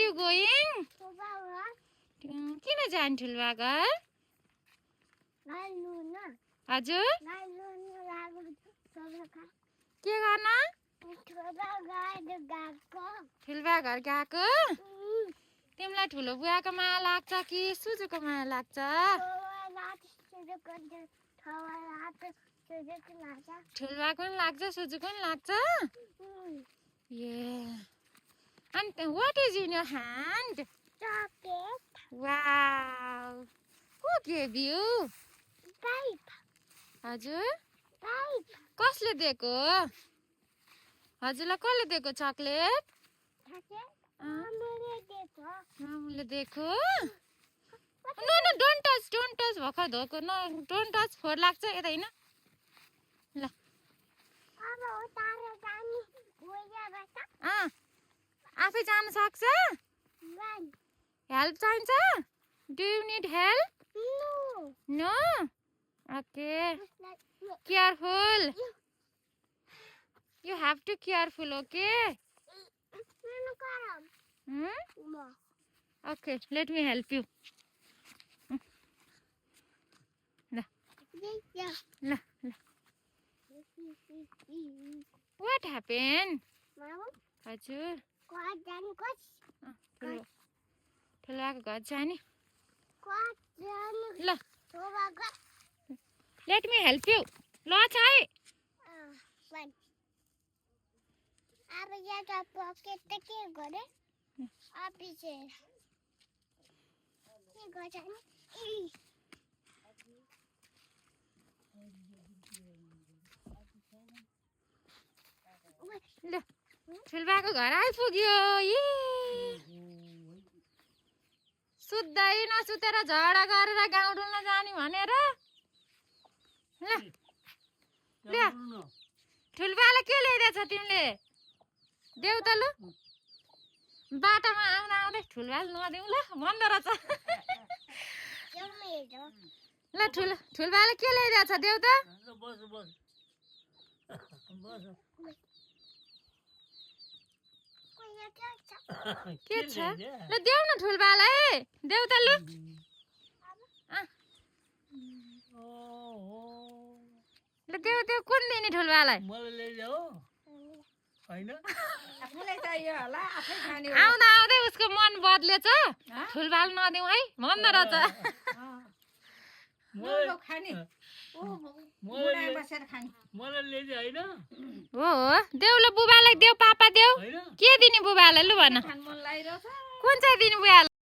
you going? किन जाने ठुलबा घर? हजुर के गर्न? ठुलबा घर गएको? तिमीलाई ठुलो बुवाको माया लाग्छ कि सुजुको माया लाग्छ? ठुलबाको पनि लाग्छ सुजुको पनि लाग्छ? Yeah. And what is in your hand? Chocolate. Wow. Who gave you? Pipe. हजुर Pipe. कसले दिएको? हजुरलाई कसले दिएको चकलेट? मामुले दिएको? नो नो डोन्ट टच भर्खर धोको न डोन्ट टच फोहोर लाग्छ यता हैन ल आफै जान सक्छ? हेल्प चाहिन्छ? Do you need help? No okay careful You have to careful, okay? Okay, let me help you. La. What happened? हजुर ठुलोको घर जाने ल let me help you ल चाहिँ अब यहाँ पकेट त के गरे अफिसे के गर्छ नि ल ठुलबाको घर आइपुग्यो सुत्दै नसुतेर झगडा गरेर गाउँ डुल्न जाने भनेर ल ल ठुलबालाई के ल्याइदिएछ तिमीले देऊ त लु बाटामा आउँदा आउँदै ठुलबाल नदेऊ ल भन्दो रहेछ ल ठुलबाले के ल्याइदिएछ देऊ त के छ ल देऊ न ठुलबालाई देऊ त लु ल देऊ देऊ कुन दिने ठुलबालाई आउँदा आउँदै उसको मन बदलेछ ठुलबाल नदेऊ है भन्दो रहेछ हो देऊ ल बुबालाई देऊ पापा देऊ के दिने बुबालाई लु भन कुन चाहिँ दिने बुबालाई